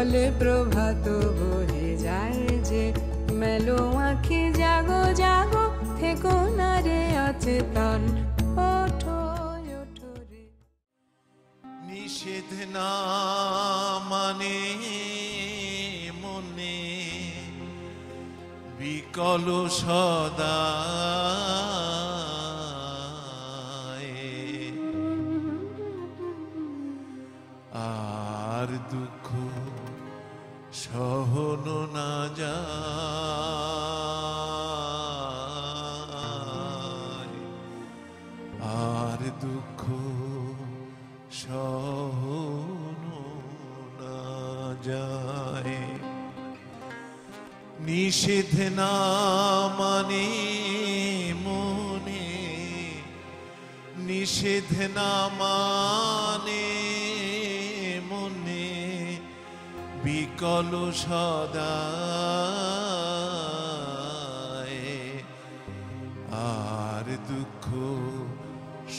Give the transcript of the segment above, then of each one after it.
চলে প্রভাত বহে যায় যে, মেলো আঁখি জাগো জাগো, থেকো না রে অচেতন, ওঠো ওঠো রে। নিষেধ না মানে মনে বিকল সদা, আর দুঃখ সহন না যায়, আর দুঃখ সহন না যায়। নিষেধ না মানে মনে, নিষেধ না মানে মনে বিকল সদা, আর দুঃখ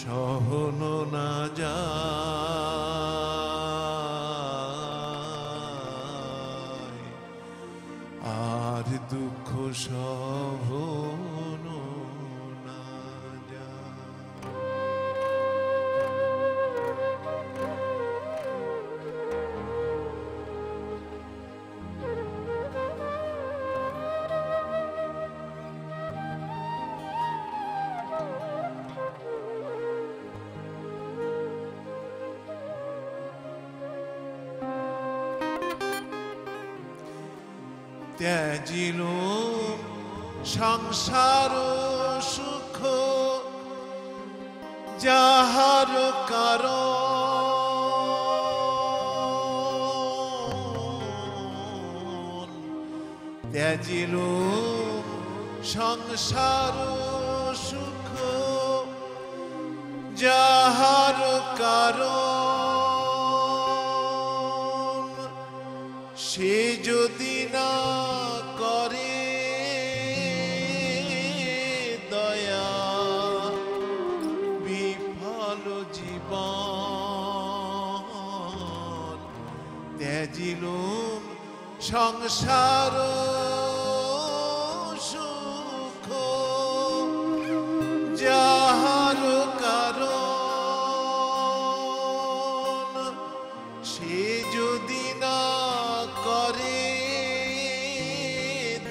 সহন না যায়, আর দুঃখ সহন না যায়। ত্যাজিল সংসার সুখ, যাহার কারণ, ত্যাজিল সংসার সুখ, যাহার কারণ, সে যদি না করে দয়া, বিফল জীবন। ত্যাজিল সংসার সুখ, যাহার কারণ, সে যদি না করে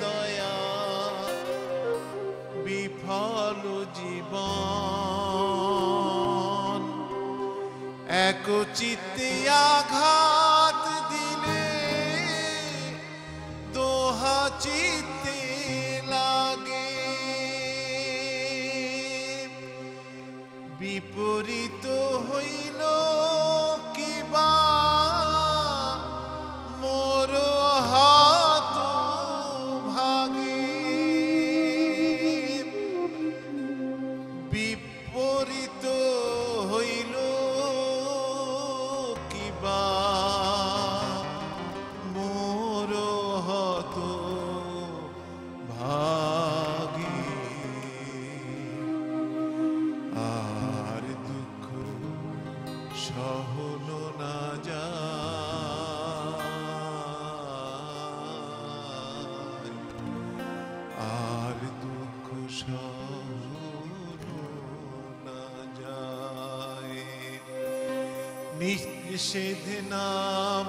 দয়া, বিফল জীবন। এক চিত্তে আঘাত দিলে দোহা চিত্তে লাগে, বিপরীত হইল কিবা মোর হাত ভাগে, বিপরীত হইল কিবা মোর হাত ভাগে, আর দুঃখ সহন না যায়, আর দুঃখ সহন না যায়। নিষেধ না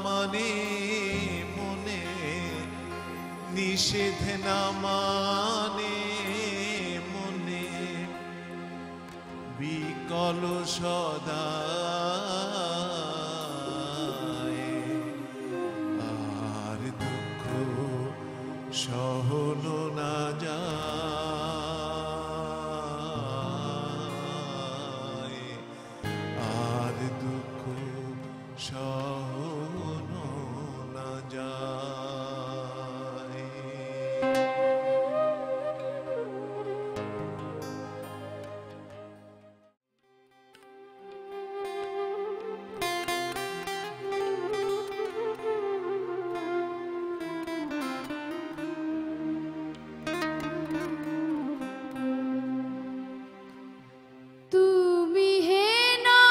মানে মনে, নিষেধ না মানে মনে বিকল সদা, আর দুঃখ সহন না যায়, আর দুঃখ সহন না যায়। তুমি হে না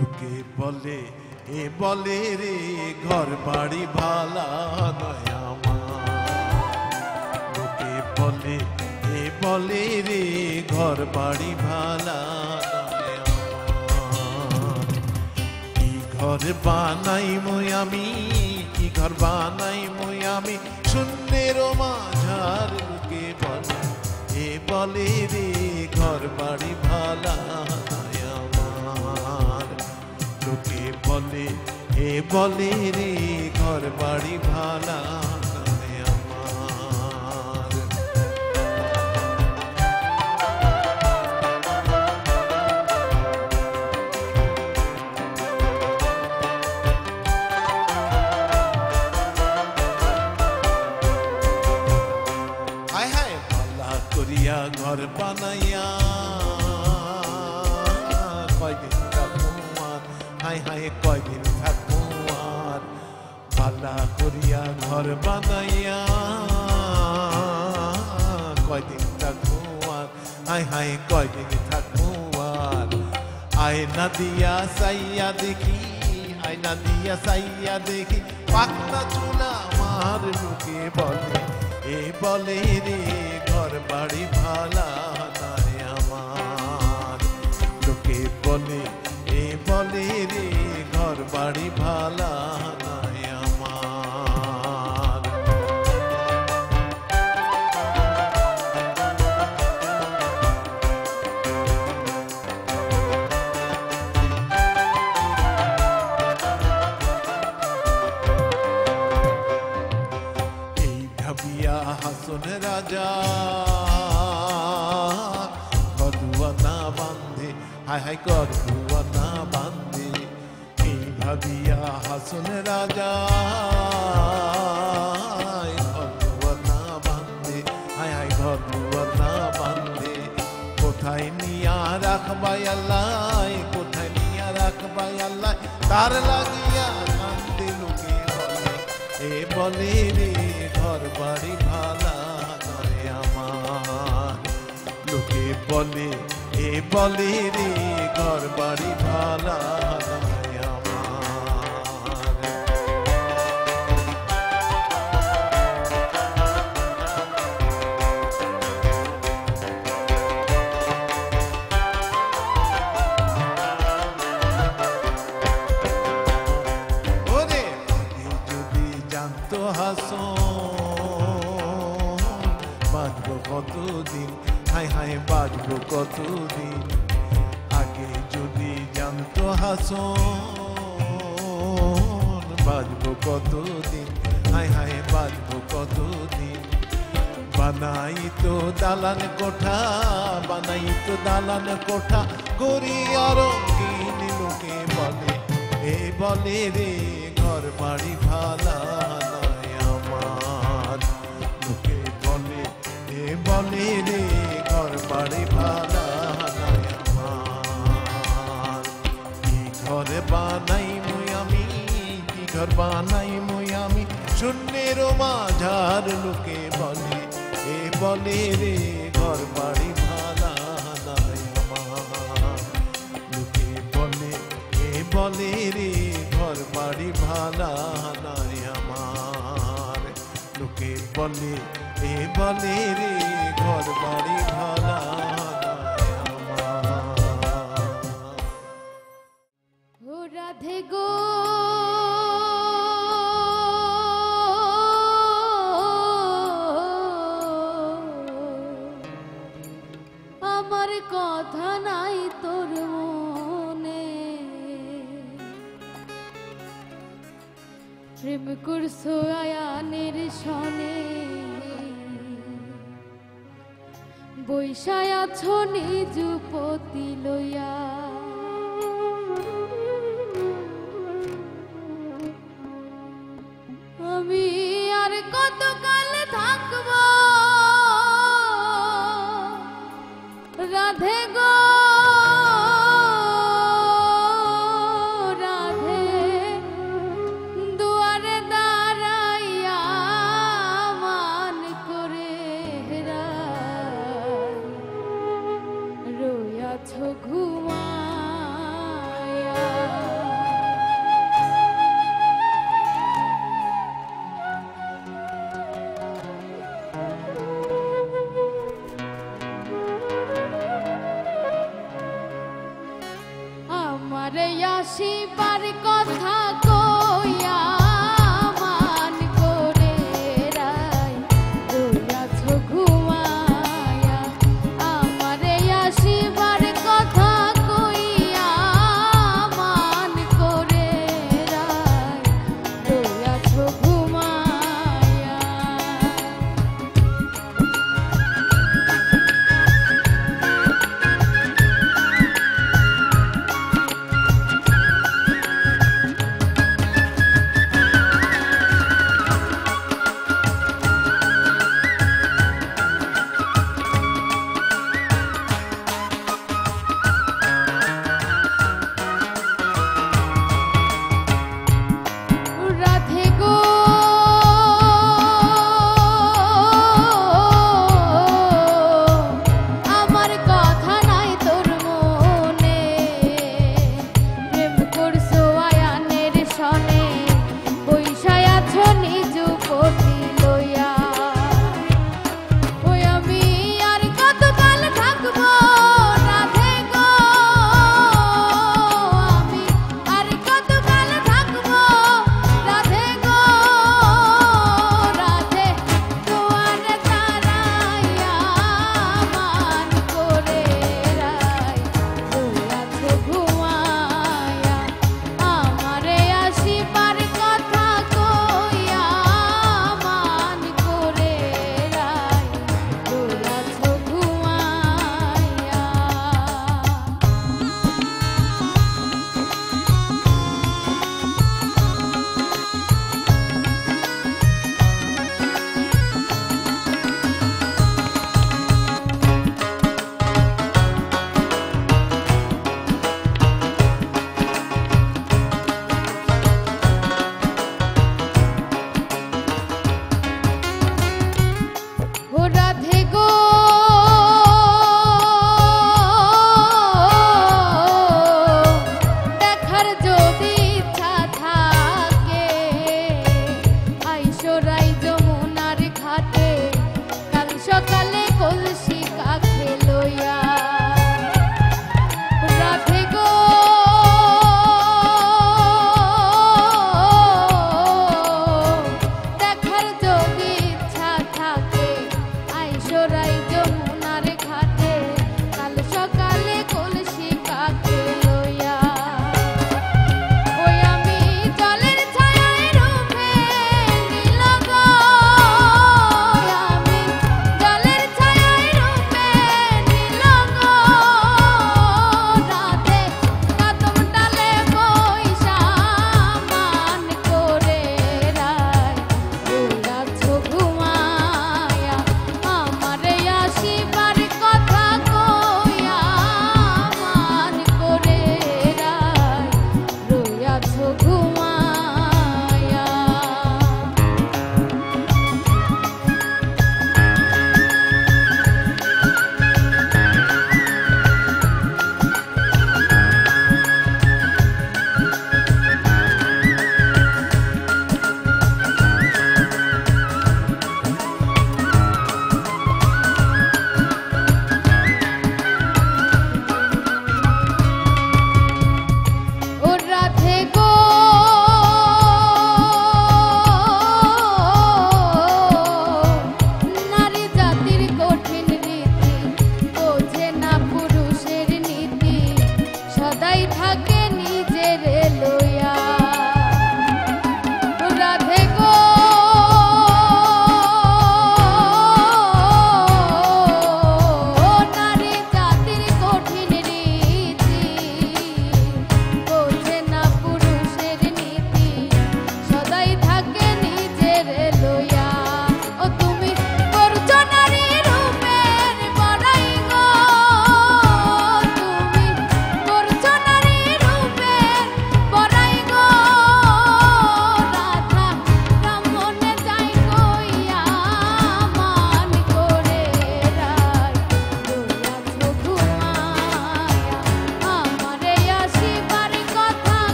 লোকে বলে এ বলে রে ঘর বাড়ি ভালা নয় আমার, লোকে বলে এ বলে রে ঘর বাড়ি ভালা নয় আমার। কি ঘর বানাই মই আমি, কি ঘর বানাই মই আমি, শূন্যের মাঝার লোকে বলে এ বলে রে ঘর বাড়ি ভালা নয় আমার। লোকে বলে এ বলে রে ঘর বাড়ি ভালা নয় আমার। হায় হায় ভালা করিয়া ঘর বানাইয়া কয়দিন থাকবো আর, হায় হায় কয়দিন থাকবো আর। ভালা করিয়া ঘর বানাইয়া কয়দিন থাকবো আর, হায় হায় কয়দিন থাকবো আর। আয়না দিয়া সাইয়া দেখি, আয়না দিয়া সাইয়া দেখি, পাকনা চুলা আমার লোকে বলে এ বলে রে ঘর বাড়ি ভালা নয় আমার। লোকে বলে এ বলে রে ঘর বাড়ি ভালা নয় আমার। ভাবিয়া হাসন রাজা কদুয়ানা বান্ধে, হায় হায় কদুয়ানা বান্ধে। এই ভাবিয়া হাসন রাজা কদুয়ানা বান্ধে, হায় হায় কদুয়ানা বান্ধে। কোথায় নিয়া রাখবাই আল্লাহ, কোথায় নিয়া রাখবাই আল্লাহ, তার লাগিয়া কান্দে লোকে বলে এ বলে রে ঘর বাড়ি ভালা নয় আমার। লোকে বলে এ বলে রে ঘর বাড়ি ভালা নয় আমার। ওরে আগে যদি জানতো হাসন বাঁচবো কতদিন, হায় হায় বাঁচবো কতদিন। আগে যদি জানতো হাসন বাঁচবো কতদিন, হায় হায় বাঁচবো কতদিন। বানাই তো দালান কোঠা, বানাই তো দালান কোঠা, করি অরঙ্গিন লোকে বলে এ বলে রে ঘর বাড়ি ভালা নয় আমার। লোকে বলে এ বলে রে ঘর বাড়ি ভালা নয় আমার। কি ঘর বানাই মই আমি, কি ঘর বানাই মই আমি, শূন্যের মাঝার লোকে বলে এ বলে রে ঘর বাড়ি ভালা নয় আমার। লোকে বলে এ বলে রে ঘর বাড়ি ভালা নয় আমার। লোকে বলে এ বলে রে ঘর বাড়ি ভালা নয় আমার। ও রাধে গো আমার কথা নাই তোর মনে, প্রেম করছো আয়ানের সনে, বৈশায় আছো নিজ পতি লইয়া। আমি আর কতকাল থাকবো রাধে গো রাধে, দুয়ারে দাঁড়াইয়া মান করে রইয়াছ ঘুমায়া। আসিবার কথা কইয়া মান করে রাই রইয়াছ ঘুমায়া আমারে আসিবার কথা কইয়া মান করে রাই রইয়াছ ঘুমায়া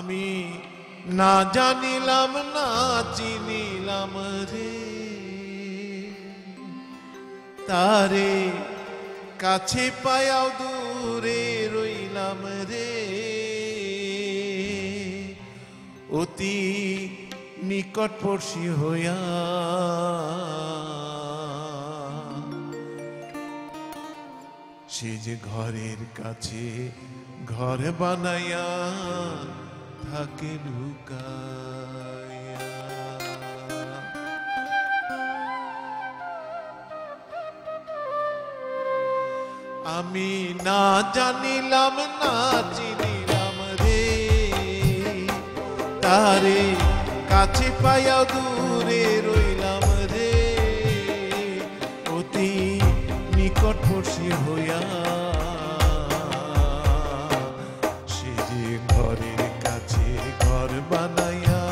আমি না জানিলাম না চিনিলাম রে তারে কাছে পায়াও দূরে রইলাম রে অতি নিকটবর্তী হইয়া সে যে ঘরের কাছে ঘর বানাইয়া থাকে লুকাইয়া আমি না জানিলাম না চিনিলাম রে তারে কাছে পাইয়া দূরে রইলাম রে অতি নিকটবর্তী হইয়া সে যে ঘরের কাছে ঘর বানাইয়া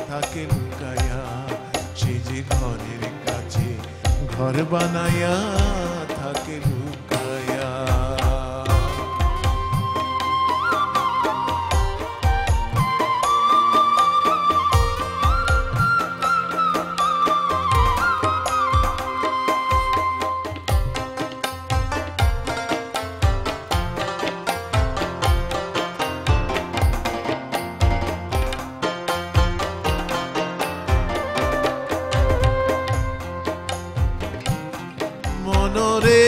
থাকে লুকাইয়া সে যে ঘরের কাছে ঘর বানাইয়া থাকে লুকাইয়া মনরে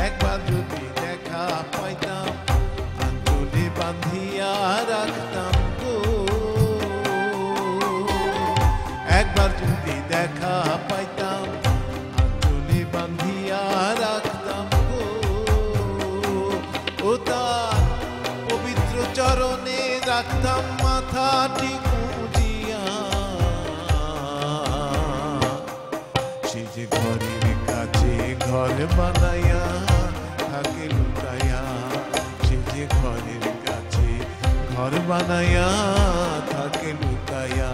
একবার যদি দেখা পাইতাম আঞ্চলে বাঁধিয়া রাখতাম গো একবার যদি দেখা পাইতাম আঞ্চলে বাঁধিয়া রাখতাম ও তার পবিত্র চরণে রাখতাম মাথাটি গুঁজিয়া সে যে ঘরের কাছে ঘর বানাইয়া থাকে লুকাইয়া সে যে ঘরের কাছে ঘর বানাইয়া থাকে লুকাইয়া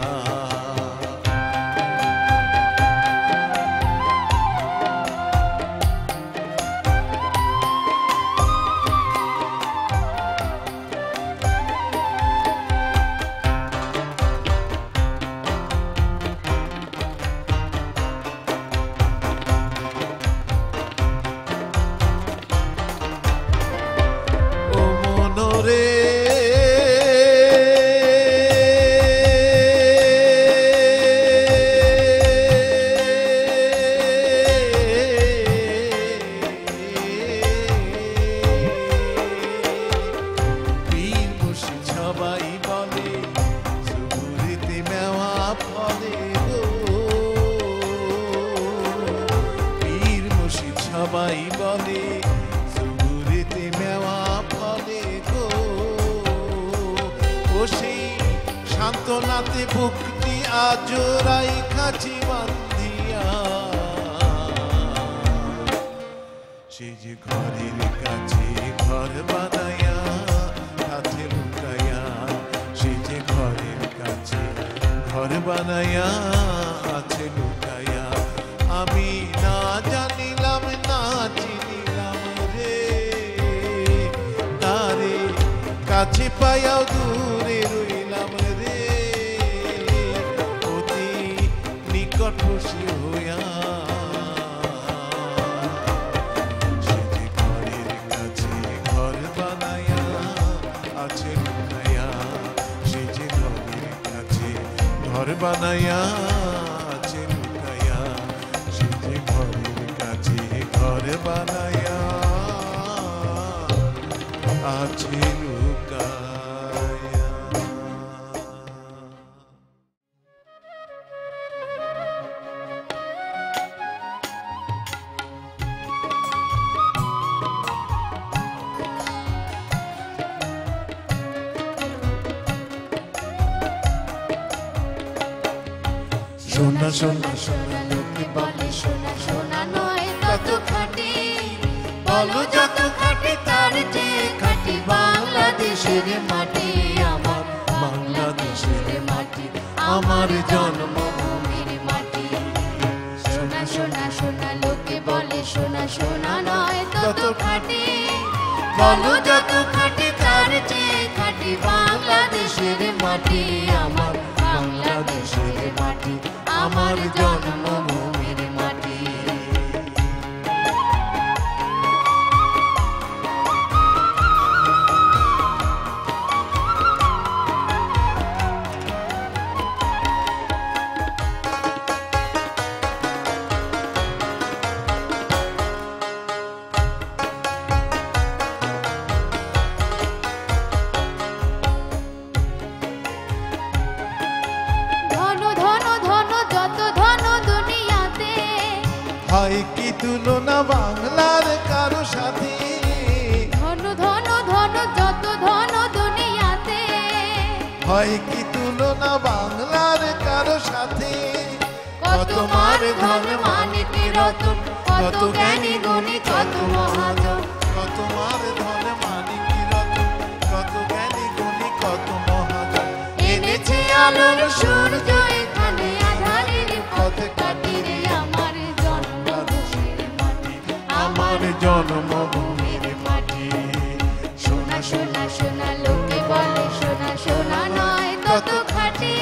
সবাই বলে সুগুরিতে মেওয়া ফলে গো ও সেই সান্ত্বনাতে বুকটি আজরাই খাঁচি বান্ধিয়া সে যে ঘরের কাছে ঘর বানাইয়া কাছে লুকাইয়া সে যে ঘরের কাছে ঘর বানাইয়া আছে লুকাইয়া আমি না জানিলাম না চিনিলাম রে তারে কাছে পাইয়াও দূরে রইলাম রে অতি নিকটবর্তী হইয়া সে যে ঘরের কাছে ঘর বানাইয়া আছে লুকাইয়া সে যে ঘরের কাছে ঘর বানাইয়া আছে লুকাইয়া সে যে ঘরের কাছে ঘর বানাইয়া আছে লুকাইয়া সোনা সোনা সোনা লোকে বলে সোনা সোনা নয় তত খাঁটি বলো যত খাঁটি তার চেয়ে খাঁটি বাংলাদেশের মাটি আমার বাংলাদেশের মাটি আমার জন্মভূমির মাটি। সোনা সোনা সোনা লোকে বলে সোনা সোনা নয় তত খাঁটি, বলো যত খাঁটি তার চেয়ে খাঁটি বাংলাদেশের মাটি, আমার বাংলাদেশের মাটি, আমার জন্মভূমির মাটি। হয় কি তুলনা বাংলার কারো সাথে, ধন ধন ধন যত ধন দুনিয়াতে, হয় কি তুলনা বাংলার কারো সাথে। কত মার ধন মানিতে রতন, কত জ্ঞানী গুণী কত মহাজন, কত মার ধন মানিক রতন, কত জ্ঞানী গুণী কত মহাজন। এনেছে আলোর সূর্য এখানে আধারের পথ কাটিয়ে আমার জন্মভূমির মাটি, আমার জন্মভূমির মাটি। সোনা সোনা সোনা লোকে বলে সোনা সোনা নয় তত খাঁটি,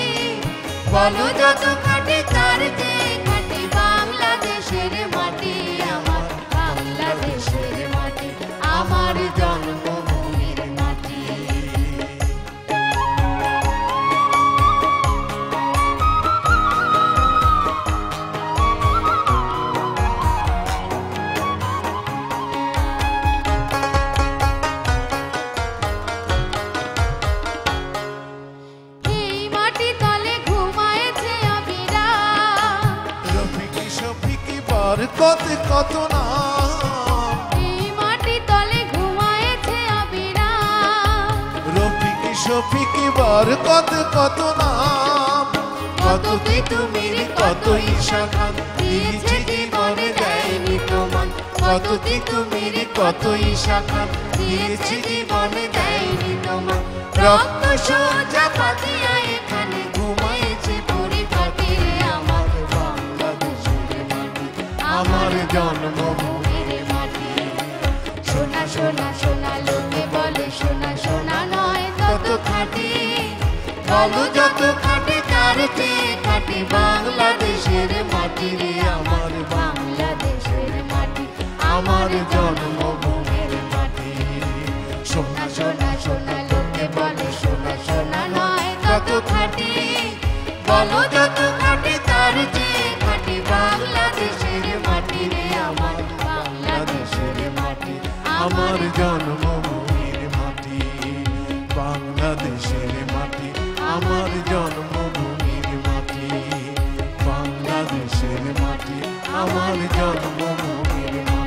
বলো যত খাঁটি তার চেয়ে খাঁটি বাংলাদেশের মাটি, আমার বাংলাদেশের মাটি, আমার জন্মভূমির মাটি। এই মাটি তলে ঘুমায়েছে আবিরা, রফিকি শফিকি বরকত কত নাম, এই মাটি তলে ঘুমায়েছে আবিরা, রফিকি শফিকি বরকত কত নাম। কত তিতুমির কত ঈশা খান দিয়েছে জীবনে দেয়নি প্রমাণ, কত তিতুমির কত ঈশা খান দিয়েছে জীবনে দেয়নি প্রমাণ। রক্ত সোজা পাতিয়া এখানে ঘুমাইছে পরিপাটি, আমার বাংলাদেশের মাটি, আমার জন্মভূমির মাটি। সোনা সোনা সোনা লোকে বলে সোনা সোনা নয় তত খাঁটি, বলো যত খাঁটি তার চেয়ে খাঁটি বাংলাদেশের মাটি রে, আমার বাংলাদেশের মাটি, আমার জন্মভূমির মাটি। সোনা সোনা সোনা লোকে বলে সোনা সোনা নয় তত খাঁটি, বলো যত খাঁটি তার চেয়ে খাঁটি বাংলাদেশের মাটি রে, আমার বাংলাদেশের মাটি, আমার জন্মভূমির মাটি, বাংলাদেশের মাটি, আমার জন্মভূমির মাটি, বাংলাদেশের মাটি, আমার জন্মভূমির মাটি।